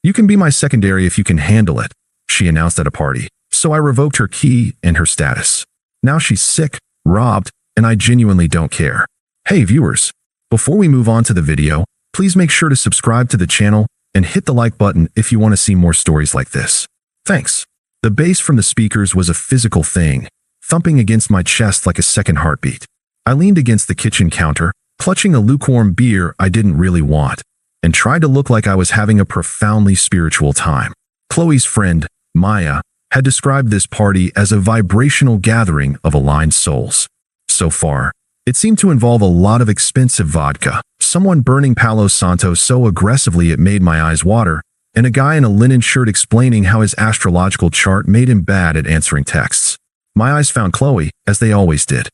You can be my secondary if you can handle it, she announced at a party. So I revoked her key and her status. Now she's sick, robbed, and I genuinely don't care. Hey viewers, before we move on to the video, please make sure to subscribe to the channel and hit the like button if you want to see more stories like this. Thanks. The bass from the speakers was a physical thing, thumping against my chest like a second heartbeat. I leaned against the kitchen counter, clutching a lukewarm beer I didn't really want, and tried to look like I was having a profoundly spiritual time. Chloe's friend, Maya, had described this party as a vibrational gathering of aligned souls. So far, it seemed to involve a lot of expensive vodka, someone burning Palo Santo so aggressively it made my eyes water, and a guy in a linen shirt explaining how his astrological chart made him bad at answering texts. My eyes found Chloe, as they always did.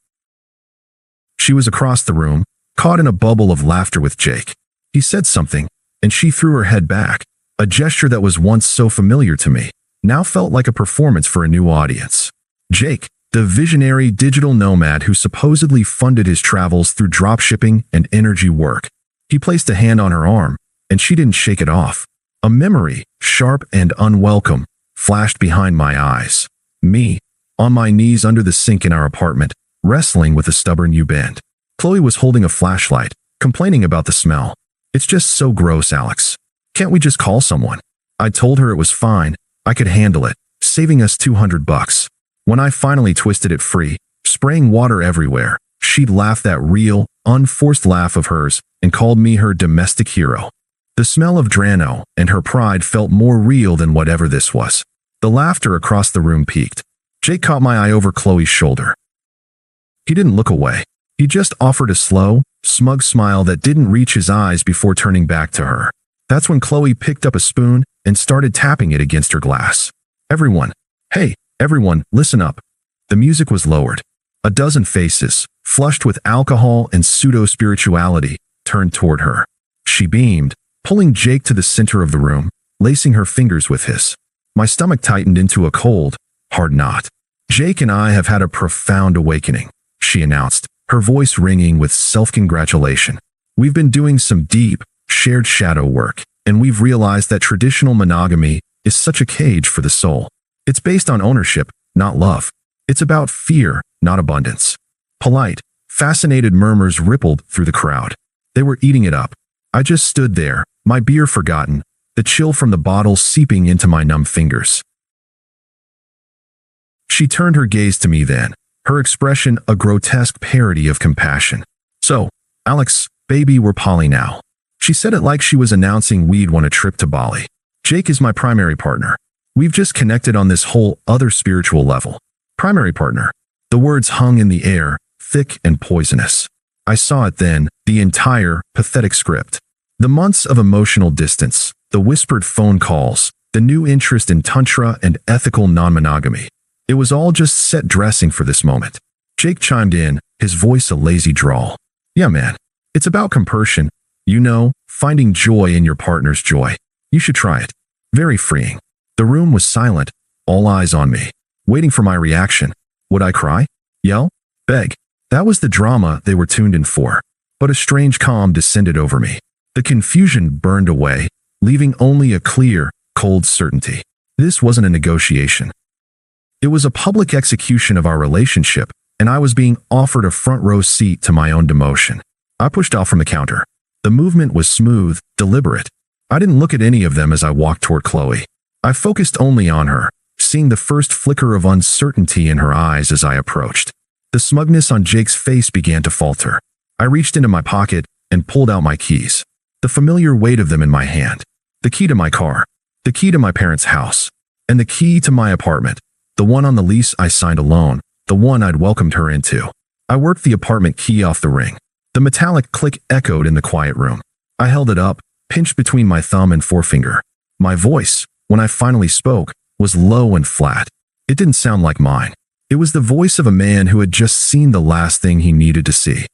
She was across the room, caught in a bubble of laughter with Jake. He said something, and she threw her head back, a gesture that was once so familiar to me, now felt like a performance for a new audience. Jake, the visionary digital nomad who supposedly funded his travels through dropshipping and energy work. He placed a hand on her arm, and she didn't shake it off. A memory, sharp and unwelcome, flashed behind my eyes. Me, on my knees under the sink in our apartment, wrestling with a stubborn U-bend. Chloe was holding a flashlight, complaining about the smell. It's just so gross, Alex. Can't we just call someone? I told her it was fine. I could handle it, saving us $200. When I finally twisted it free, spraying water everywhere, she'd laugh that real, unforced laugh of hers and called me her domestic hero. The smell of Drano and her pride felt more real than whatever this was. The laughter across the room peaked. Jake caught my eye over Chloe's shoulder. He didn't look away. He just offered a slow, smug smile that didn't reach his eyes before turning back to her. That's when Chloe picked up a spoon and started tapping it against her glass. Everyone, hey, everyone, listen up. The music was lowered. A dozen faces, flushed with alcohol and pseudo-spirituality, turned toward her. She beamed, pulling Jake to the center of the room, lacing her fingers with his. My stomach tightened into a cold, hard knot. Jake and I have had a profound awakening, she announced, her voice ringing with self-congratulation. We've been doing some deep, shared shadow work, and we've realized that traditional monogamy is such a cage for the soul. It's based on ownership, not love. It's about fear, not abundance. Polite, fascinated murmurs rippled through the crowd. They were eating it up. I just stood there, my beer forgotten, the chill from the bottle seeping into my numb fingers. She turned her gaze to me then, her expression a grotesque parody of compassion. So, Alex, baby, we're poly now. She said it like she was announcing we'd won a trip to Bali. Jake is my primary partner. We've just connected on this whole other spiritual level. Primary partner. The words hung in the air, thick and poisonous. I saw it then, the entire, pathetic script. The months of emotional distance, the whispered phone calls, the new interest in tantra and ethical non-monogamy. It was all just set dressing for this moment. Jake chimed in, his voice a lazy drawl. Yeah man, it's about compersion. You know, finding joy in your partner's joy. You should try it. Very freeing. The room was silent, all eyes on me, waiting for my reaction. Would I cry? Yell? Beg? That was the drama they were tuned in for. But a strange calm descended over me. The confusion burned away, leaving only a clear, cold certainty. This wasn't a negotiation. It was a public execution of our relationship, and I was being offered a front row seat to my own demotion. I pushed off from the counter. The movement was smooth, deliberate. I didn't look at any of them as I walked toward Chloe. I focused only on her, seeing the first flicker of uncertainty in her eyes as I approached. The smugness on Jake's face began to falter. I reached into my pocket and pulled out my keys. The familiar weight of them in my hand. The key to my car. The key to my parents' house. And the key to my apartment. The one on the lease I signed alone. The one I'd welcomed her into. I worked the apartment key off the ring. The metallic click echoed in the quiet room. I held it up, pinched between my thumb and forefinger. My voice, when I finally spoke, was low and flat. It didn't sound like mine. It was the voice of a man who had just seen the last thing he needed to see.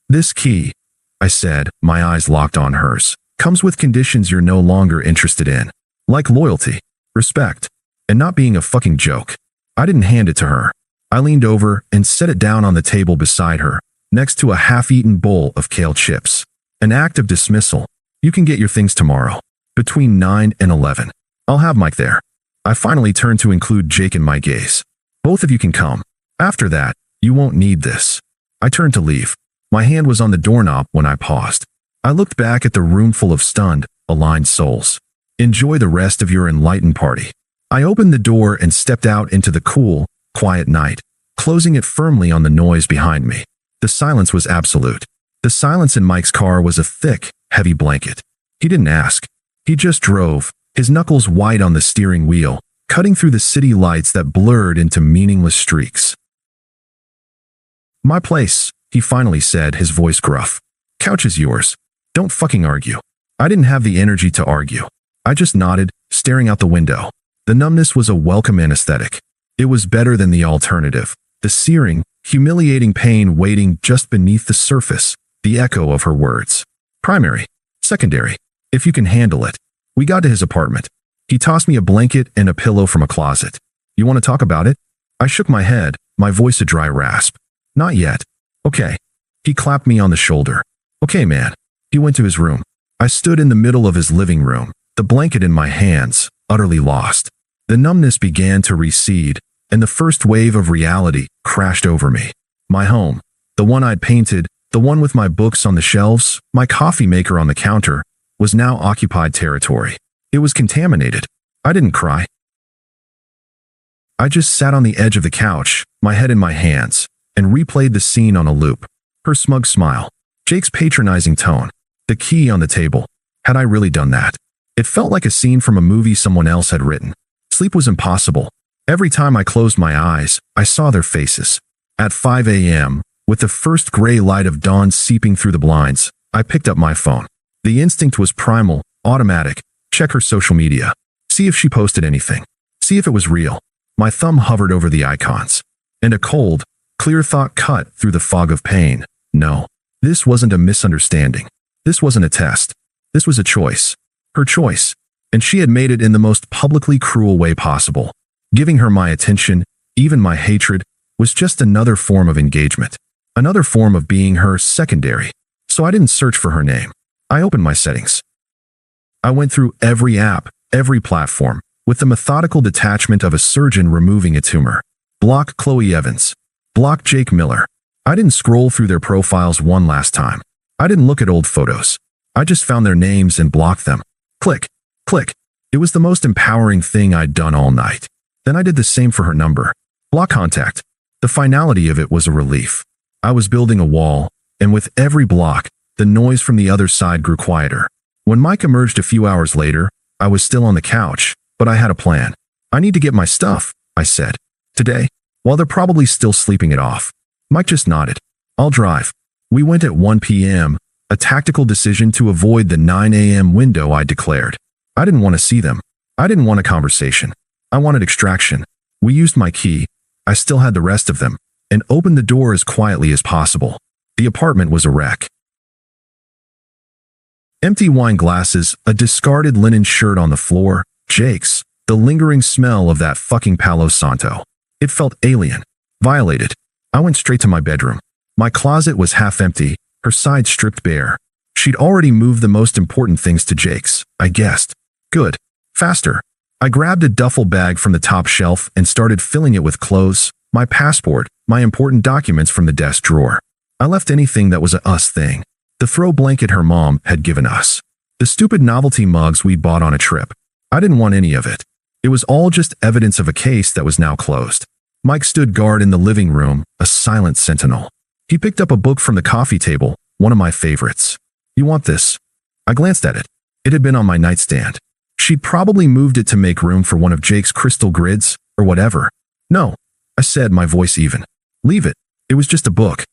This key, I said, my eyes locked on hers, comes with conditions you're no longer interested in. Like loyalty, respect, and not being a fucking joke. I didn't hand it to her. I leaned over and set it down on the table beside her, next to a half-eaten bowl of kale chips. An act of dismissal. You can get your things tomorrow. Between 9 and 11. I'll have Mike there. I finally turned to include Jake in my gaze. Both of you can come. After that, you won't need this. I turned to leave. My hand was on the doorknob when I paused. I looked back at the room full of stunned, aligned souls. Enjoy the rest of your enlightened party. I opened the door and stepped out into the cool, quiet night, closing it firmly on the noise behind me. The silence was absolute. The silence in Mike's car was a thick, heavy blanket. He didn't ask. He just drove, his knuckles white on the steering wheel, cutting through the city lights that blurred into meaningless streaks. My place, he finally said, his voice gruff. Couch is yours. Don't fucking argue. I didn't have the energy to argue. I just nodded, staring out the window. The numbness was a welcome anesthetic. It was better than the alternative. The searing, humiliating pain waiting just beneath the surface, the echo of her words. Primary. Secondary. If you can handle it. We got to his apartment. He tossed me a blanket and a pillow from a closet. You want to talk about it? I shook my head, my voice a dry rasp. Not yet. Okay. He clapped me on the shoulder. Okay, man. He went to his room. I stood in the middle of his living room, the blanket in my hands, utterly lost. The numbness began to recede, and the first wave of reality crashed over me. My home, the one I'd painted, the one with my books on the shelves, my coffee maker on the counter, was now occupied territory. It was contaminated. I didn't cry. I just sat on the edge of the couch, my head in my hands, and replayed the scene on a loop. Her smug smile, Jake's patronizing tone, the key on the table. Had I really done that? It felt like a scene from a movie someone else had written. Sleep was impossible. Every time I closed my eyes, I saw their faces. At 5 a.m., with the first gray light of dawn seeping through the blinds, I picked up my phone. The instinct was primal, automatic. Check her social media. See if she posted anything. See if it was real. My thumb hovered over the icons. And a cold, clear thought cut through the fog of pain. No. This wasn't a misunderstanding. This wasn't a test. This was a choice. Her choice. And she had made it in the most publicly cruel way possible. Giving her my attention, even my hatred, was just another form of engagement. Another form of being her secondary. So I didn't search for her name. I opened my settings. I went through every app, every platform, with the methodical detachment of a surgeon removing a tumor. Block Chloe Evans. Block Jake Miller. I didn't scroll through their profiles one last time. I didn't look at old photos. I just found their names and blocked them. Click. Click. It was the most empowering thing I'd done all night. Then I did the same for her number. Block contact. The finality of it was a relief. I was building a wall, and with every block, the noise from the other side grew quieter. When Mike emerged a few hours later, I was still on the couch, but I had a plan. I need to get my stuff, I said. Today, while they're probably still sleeping it off. Mike just nodded. I'll drive. We went at 1 p.m., a tactical decision to avoid the 9 a.m. window I declared. I didn't want to see them. I didn't want a conversation. I wanted extraction. We used my key. I still had the rest of them, and opened the door as quietly as possible. The apartment was a wreck. Empty wine glasses, a discarded linen shirt on the floor, Jake's, the lingering smell of that fucking Palo Santo. It felt alien, violated. I went straight to my bedroom. My closet was half empty, her side stripped bare. She'd already moved the most important things to Jake's, I guessed. Good. Faster. I grabbed a duffel bag from the top shelf and started filling it with clothes, my passport, my important documents from the desk drawer. I left anything that was a us thing. The throw blanket her mom had given us. The stupid novelty mugs we'd bought on a trip. I didn't want any of it. It was all just evidence of a case that was now closed. Mike stood guard in the living room, a silent sentinel. He picked up a book from the coffee table, one of my favorites. You want this? I glanced at it. It had been on my nightstand. She'd probably moved it to make room for one of Jake's crystal grids, or whatever. No, I said, my voice even. Leave it. It was just a book.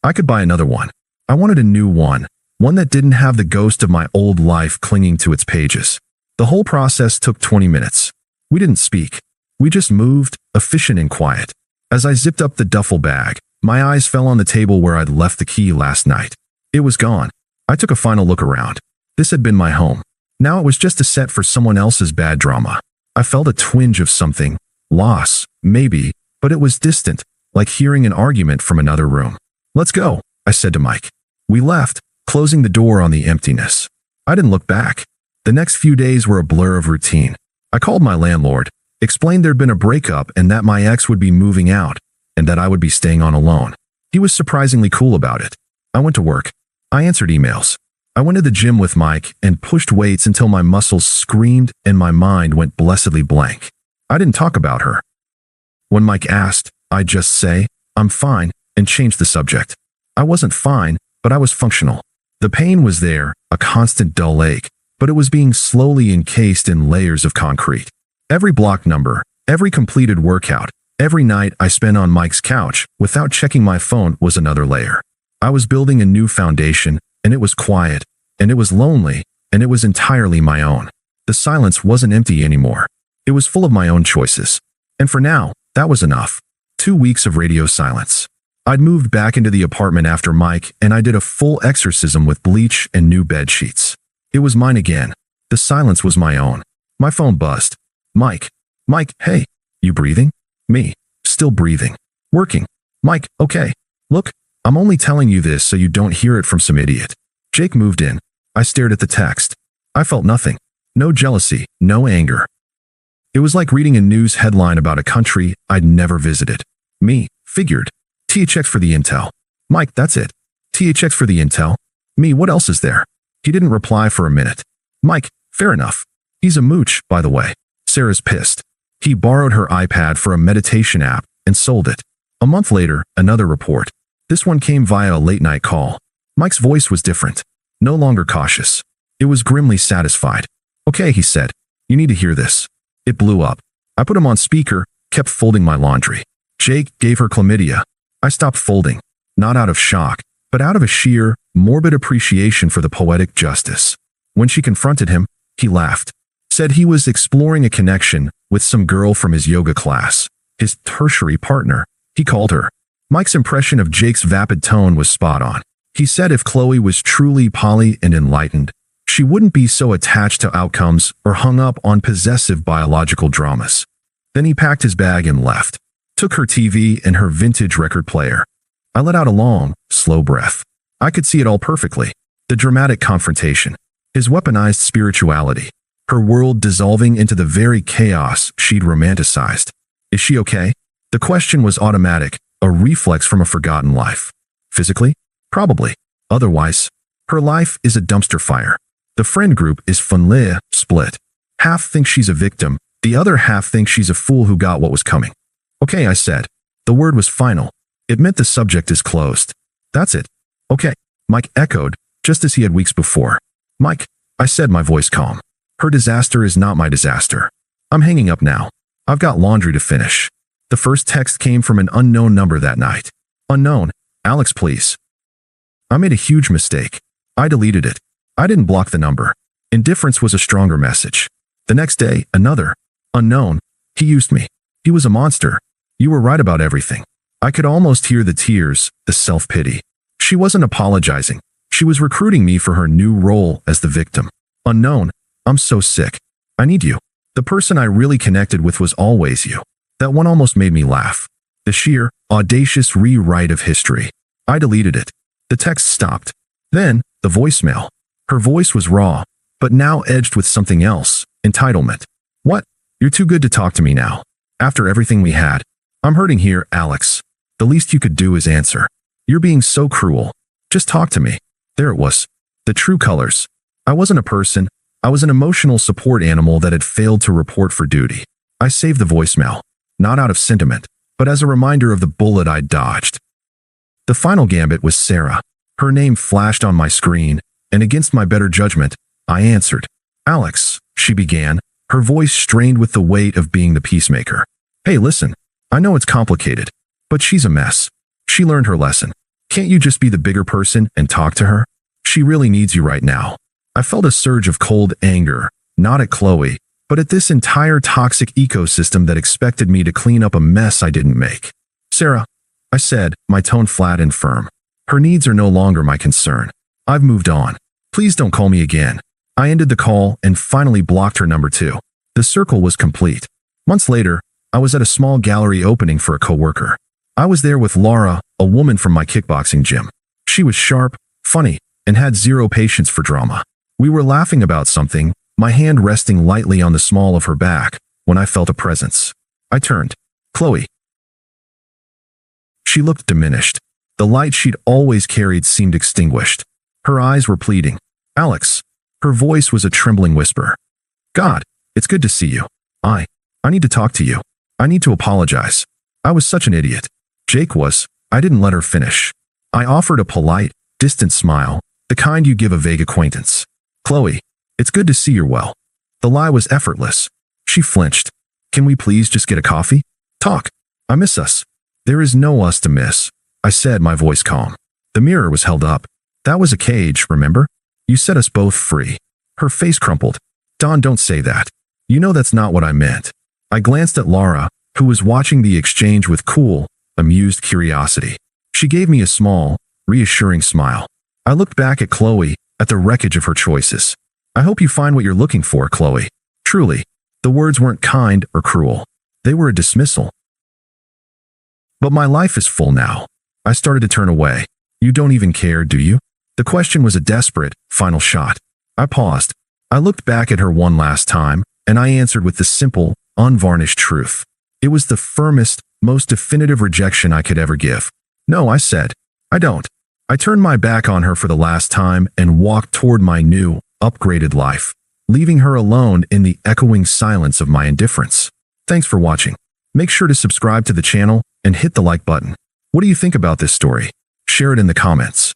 I could buy another one. I wanted a new one that didn't have the ghost of my old life clinging to its pages. The whole process took 20 minutes. We didn't speak. We just moved, efficient and quiet. As I zipped up the duffel bag, my eyes fell on the table where I'd left the key last night. It was gone. I took a final look around. This had been my home. Now it was just a set for someone else's bad drama. I felt a twinge of something. Loss, maybe, but it was distant, like hearing an argument from another room. Let's go, I said to Mike. We left, closing the door on the emptiness. I didn't look back. The next few days were a blur of routine. I called my landlord, explained there'd been a breakup and that my ex would be moving out, and that I would be staying on alone. He was surprisingly cool about it. I went to work. I answered emails. I went to the gym with Mike and pushed weights until my muscles screamed and my mind went blessedly blank. I didn't talk about her. When Mike asked, I'd just say, I'm fine, and change the subject. I wasn't fine, but I was functional. The pain was there, a constant dull ache, but it was being slowly encased in layers of concrete. Every block number, every completed workout, every night I spent on Mike's couch without checking my phone was another layer. I was building a new foundation, and it was quiet, and it was lonely, and it was entirely my own. The silence wasn't empty anymore. It was full of my own choices. And for now, that was enough. 2 weeks of radio silence. I'd moved back into the apartment after Mike, and I did a full exorcism with bleach and new bed sheets. It was mine again. The silence was my own. My phone buzzed. Mike. Mike, hey. You breathing? Me. Still breathing. Working. Mike, okay. Look, I'm only telling you this so you don't hear it from some idiot. Jake moved in. I stared at the text. I felt nothing. No jealousy, no anger. It was like reading a news headline about a country I'd never visited. Me, figured. THX for the intel. Mike, that's it. THX for the intel. Me, what else is there? He didn't reply for a minute. Mike, fair enough. He's a mooch, by the way. Sarah's pissed. He borrowed her iPad for a meditation app and sold it. A month later, another report. This one came via a late-night call. Mike's voice was different. No longer cautious. It was grimly satisfied. Okay, he said. You need to hear this. It blew up. I put him on speaker, kept folding my laundry. Jake gave her chlamydia. I stopped folding. Not out of shock, but out of a sheer, morbid appreciation for the poetic justice. When she confronted him, he laughed. Said he was exploring a connection with some girl from his yoga class. His tertiary partner, he called her. Mike's impression of Jake's vapid tone was spot on. He said if Chloe was truly poly and enlightened, she wouldn't be so attached to outcomes or hung up on possessive biological dramas. Then he packed his bag and left. Took her TV and her vintage record player. I let out a long, slow breath. I could see it all perfectly. The dramatic confrontation. His weaponized spirituality. Her world dissolving into the very chaos she'd romanticized. Is she okay? The question was automatic, a reflex from a forgotten life. Physically? Probably. Otherwise, her life is a dumpster fire. The friend group is funleh, split. Half think she's a victim, the other half think she's a fool who got what was coming. Okay, I said. The word was final. It meant the subject is closed. That's it. Okay, Mike echoed, just as he had weeks before. Mike, I said, my voice calm. Her disaster is not my disaster. I'm hanging up now. I've got laundry to finish. The first text came from an unknown number that night. Unknown. Alex, please. I made a huge mistake. I deleted it. I didn't block the number. Indifference was a stronger message. The next day, another. Unknown. He used me. He was a monster. You were right about everything. I could almost hear the tears, the self-pity. She wasn't apologizing. She was recruiting me for her new role as the victim. Unknown. I'm so sick. I need you. The person I really connected with was always you. That one almost made me laugh. The sheer, audacious rewrite of history. I deleted it. The text stopped. Then, the voicemail. Her voice was raw, but now edged with something else. Entitlement. What? You're too good to talk to me now. After everything we had. I'm hurting here, Alex. The least you could do is answer. You're being so cruel. Just talk to me. There it was. The true colors. I wasn't a person. I was an emotional support animal that had failed to report for duty. I saved the voicemail. Not out of sentiment, but as a reminder of the bullet I'd dodged. The final gambit was Sarah. Her name flashed on my screen, and against my better judgment, I answered. Alex, she began, her voice strained with the weight of being the peacemaker. Hey, listen. I know it's complicated, but she's a mess. She learned her lesson. Can't you just be the bigger person and talk to her? She really needs you right now. I felt a surge of cold anger, not at Chloe, but at this entire toxic ecosystem that expected me to clean up a mess I didn't make. Sarah, I said, my tone flat and firm. Her needs are no longer my concern. I've moved on. Please don't call me again. I ended the call and finally blocked her number 2. The circle was complete. Months later, I was at a small gallery opening for a coworker. I was there with Laura, a woman from my kickboxing gym. She was sharp, funny, and had zero patience for drama. We were laughing about something, my hand resting lightly on the small of her back, when I felt a presence. I turned. Chloe. She looked diminished. The light she'd always carried seemed extinguished. Her eyes were pleading. Alex. Her voice was a trembling whisper. God, it's good to see you. I need to talk to you. I need to apologize. I was such an idiot. Jake was. I didn't let her finish. I offered a polite, distant smile, the kind you give a vague acquaintance. Chloe, it's good to see you're well. The lie was effortless. She flinched. Can we please just get a coffee? Talk. I miss us. There is no us to miss, I said, my voice calm. The mirror was held up. That was a cage, remember? You set us both free. Her face crumpled. Dawn, don't say that. You know that's not what I meant. I glanced at Laura, who was watching the exchange with cool, amused curiosity. She gave me a small, reassuring smile. I looked back at Chloe, at the wreckage of her choices. I hope you find what you're looking for, Chloe. Truly. The words weren't kind or cruel. They were a dismissal. But my life is full now. I started to turn away. You don't even care, do you? The question was a desperate, final shot. I paused. I looked back at her one last time, and I answered with the simple, unvarnished truth. It was the firmest, most definitive rejection I could ever give. No, I said. I don't. I turned my back on her for the last time and walked toward my new, upgraded life, leaving her alone in the echoing silence of my indifference. Thanks for watching. Make sure to subscribe to the channel and hit the like button. What do you think about this story? Share it in the comments.